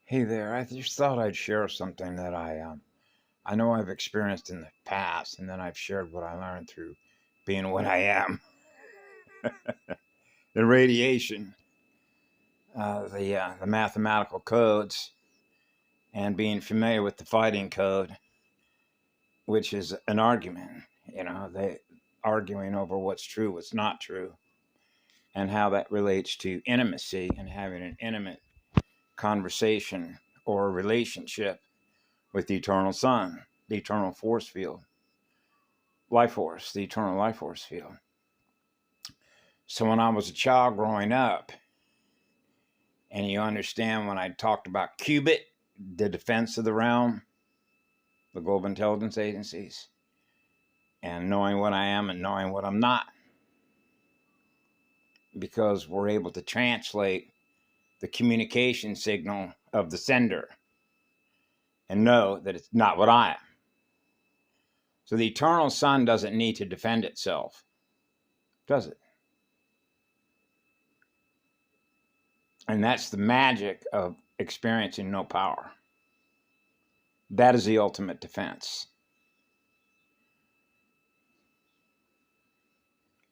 Hey there, I just thought I'd share something that I know I've experienced in the past, and then I've shared what I learned through being what I am. The radiation, the mathematical codes, and being familiar with the fighting code, which is an argument. They arguing over what's true, what's not true, and how that relates to intimacy and having an intimate conversation or relationship with the eternal sun, the eternal force field, life force, the eternal life force field. So when I was a child growing up, and you understand when I talked about Qubit, the defense of the realm, the global intelligence agencies, and knowing what I am and knowing what I'm not, because we're able to translate the communication signal of the sender and know that it's not what I am. So the eternal sun doesn't need to defend itself, does it? And that's the magic of experiencing no power. That is the ultimate defense.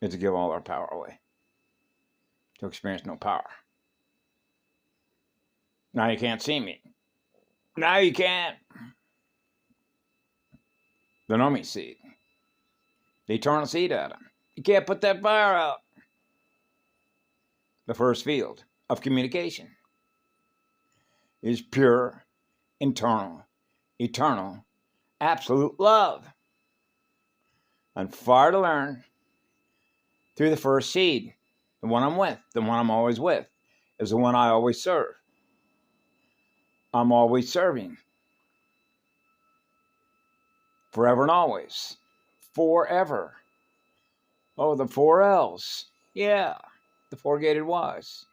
Is to give all our power away. To experience no power. Now you can't see me. Now you can't. The Nomi seed. The eternal seed atom. You can't put that fire out. The first field of communication is pure, internal, eternal, absolute love. And far to learn through the first seed. The one I'm with, the one I'm always with, is the one I always serve. I'm always serving. Forever and always. Forever. Oh, the 4 L's. Yeah, the 4 gated Y's.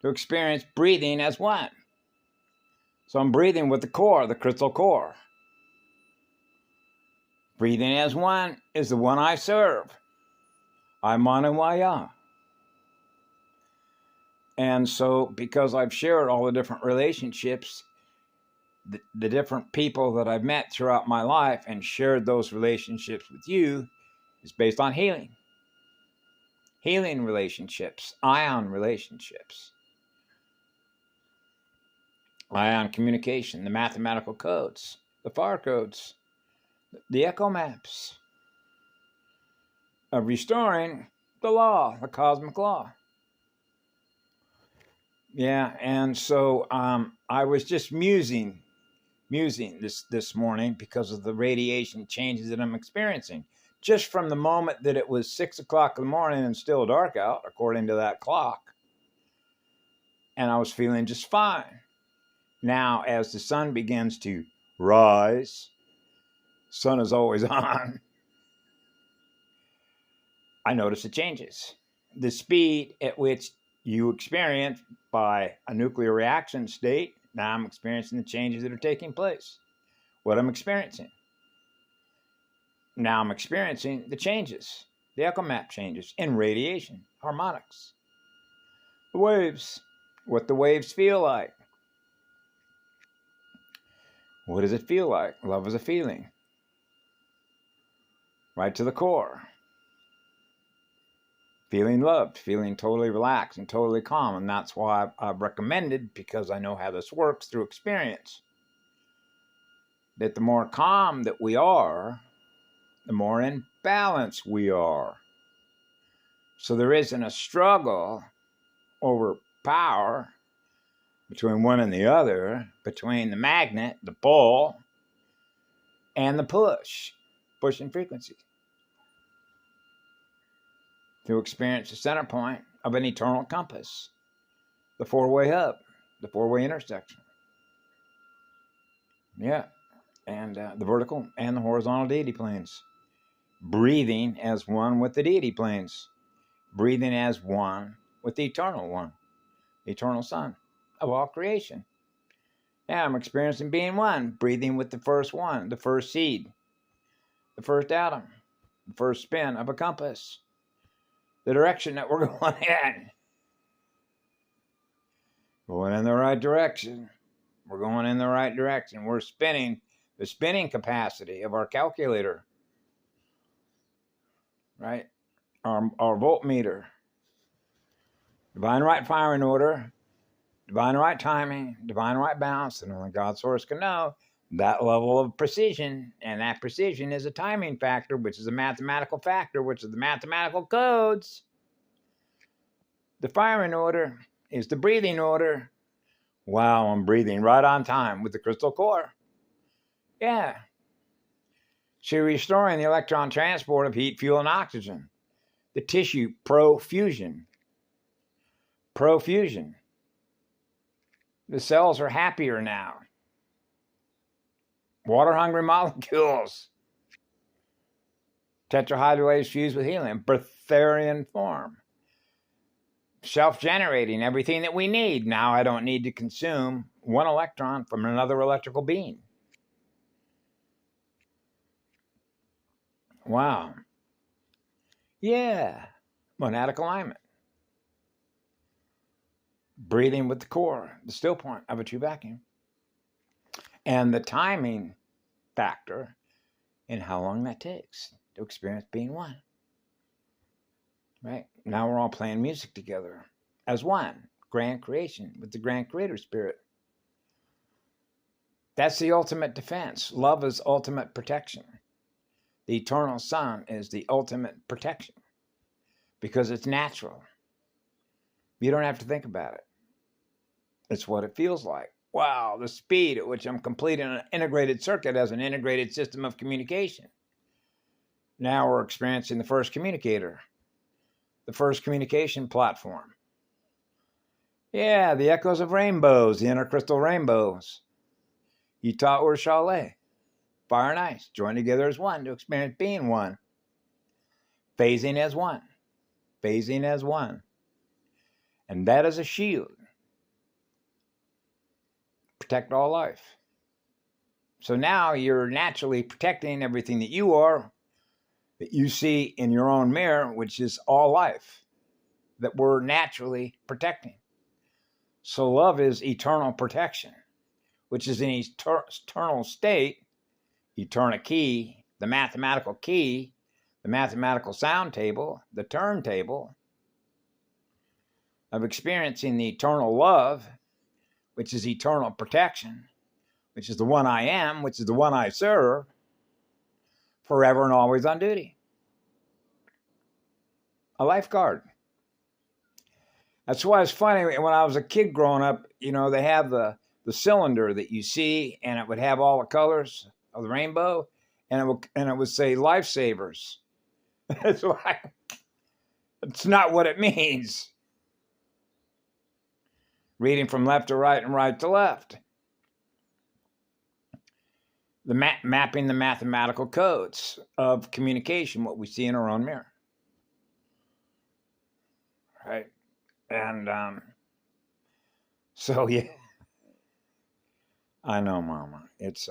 To experience breathing as one. So I'm breathing with the core, the crystal core. Breathing as one is the one I serve. I'm Manawaya. And so, because I've shared all the different relationships, the different people that I've met throughout my life and shared those relationships with you, is based on healing. Healing relationships, ion relationships. Ion communication, the mathematical codes, the fire codes, the echo maps of restoring the law, the cosmic law. Yeah, and so I was just musing this morning because of the radiation changes that I'm experiencing. Just from the moment that it was 6 o'clock in the morning and still dark out, according to that clock, and I was feeling just fine. Now, as the sun begins to rise, sun is always on, I notice the changes. The speed at which you experience by a nuclear reaction state, now I'm experiencing the changes that are taking place. What I'm experiencing. Now I'm experiencing the changes, the echo map changes in radiation, harmonics. The waves, what the waves feel like. What does it feel like? Love is a feeling. Right to the core. Feeling loved, feeling totally relaxed and totally calm. And that's why I've recommended, because I know how this works through experience, that the more calm that we are, the more in balance we are. So there isn't a struggle over power between one and the other, between the magnet, the pull, and the pushing frequency. To experience the center point of an eternal compass, the 4-way hub, the 4-way intersection. Yeah, and the vertical and the horizontal deity planes. Breathing as one with the deity planes. Breathing as one with the eternal one, the eternal sun of all creation. Now I'm experiencing being one, breathing with the first one, the first seed, the first atom, the first spin of a compass. The direction that we're going in. Going in the right direction. We're going in the right direction. We're spinning the spinning capacity of our calculator, right? Our voltmeter. Divine right firing order, divine right timing, divine right balance, and only God source can know that level of precision. And that precision is a timing factor, which is a mathematical factor, which is the mathematical codes. The firing order is the breathing order. Wow, I'm breathing right on time with the crystal core. Yeah. She's restoring the electron transport of heat, fuel, and oxygen. The tissue profusion. Profusion. The cells are happier now. Water-hungry molecules. Tetrahydrolase fused with helium. Breatharian form. Self-generating everything that we need. Now I don't need to consume one electron from another electrical being. Wow. Yeah. Monadic alignment. Breathing with the core, the still point of a true vacuum. And the timing factor in how long that takes to experience being one. Right? Now we're all playing music together as one. Grand creation with the grand creator spirit. That's the ultimate defense. Love is ultimate protection. The eternal sun is the ultimate protection because it's natural. You don't have to think about it. It's what it feels like. Wow, the speed at which I'm completing an integrated circuit as an integrated system of communication. Now we're experiencing the first communicator, the first communication platform. Yeah, the echoes of rainbows, the inner crystal rainbows. Utah or Chalet, fire and ice, join together as one to experience being one. Phasing as one. Phasing as one. And that is a shield. Protect all life. So now you're naturally protecting everything that you are, that you see in your own mirror, which is all life, that we're naturally protecting. So love is eternal protection, which is an eternal state, eternal key, the mathematical sound table, the turntable of experiencing the eternal love, which is eternal protection, which is the one I am, which is the one I serve, forever and always on duty. A lifeguard. That's why it's funny, when I was a kid growing up, they have the cylinder that you see, and it would have all the colors of the rainbow, and it would say lifesavers. It's like, it's not what it means. Reading from left to right and right to left. Mapping the mathematical codes of communication, what we see in our own mirror. Right? And so, yeah. I know, Mama. It's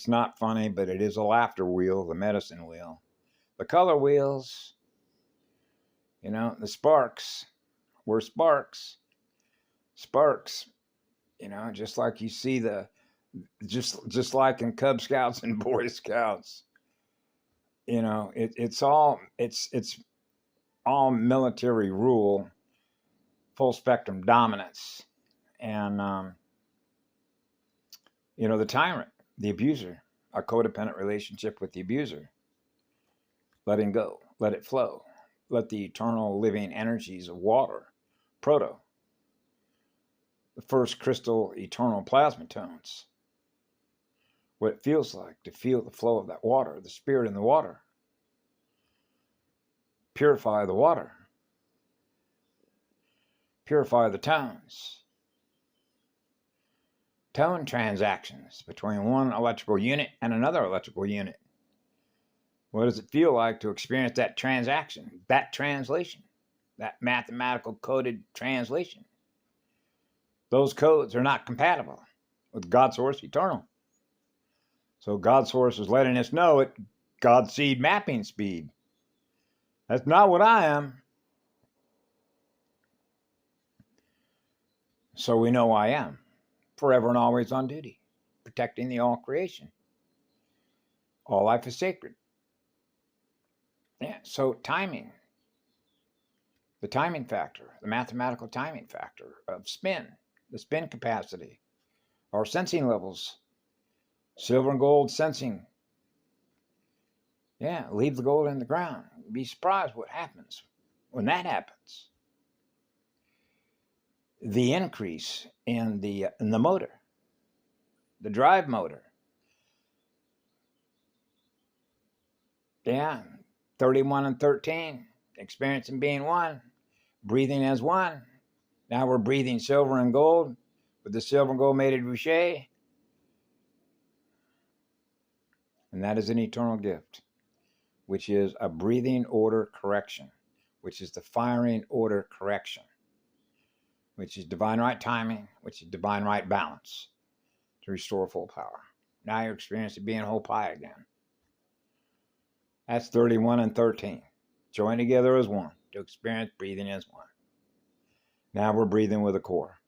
not funny, but it is a laughter wheel, the medicine wheel. The color wheels, the sparks. We're sparks. Sparks, just like you see just like in Cub Scouts and Boy Scouts. It's all military rule, full spectrum dominance. And the tyrant, the abuser, a codependent relationship with the abuser. Letting go, let it flow. Let the eternal living energies of water, proto, the first crystal eternal plasma tones, what it feels like to feel the flow of that water, the spirit in the water. Purify the water. Purify the tones. Tone transactions between one electrical unit and another electrical unit. What does it feel like to experience that transaction, that translation, that mathematical coded translation? Those codes are not compatible with God Source Eternal. So God Source is letting us know at God Seed mapping speed. That's not what I am. So we know I am. forever and always on duty, protecting the all creation. All life is sacred. Yeah, so timing, the timing factor, the mathematical timing factor of spin, the spin capacity, our sensing levels, silver and gold sensing. Yeah, leave the gold in the ground. Be surprised what happens when that happens. The increase in the motor, the drive motor. Yeah, 31 and 13, experiencing being one, breathing as one. Now we're breathing silver and gold with the silver and gold mated Boucher. And that is an eternal gift, which is a breathing order correction, which is the firing order correction, which is divine right timing, which is divine right balance to restore full power. Now you're experiencing being whole pie again. That's 31 and 13. Join together as one to experience breathing as one. Now we're breathing with a core.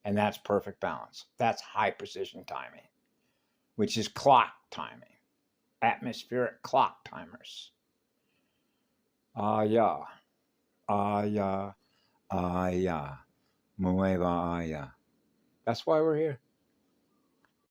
And that's perfect balance. That's high precision timing, which is clock timing, atmospheric clock timers. Ah, yeah. Ah, yeah. Ah, yeah. Mueva, ah, yeah. That's why we're here.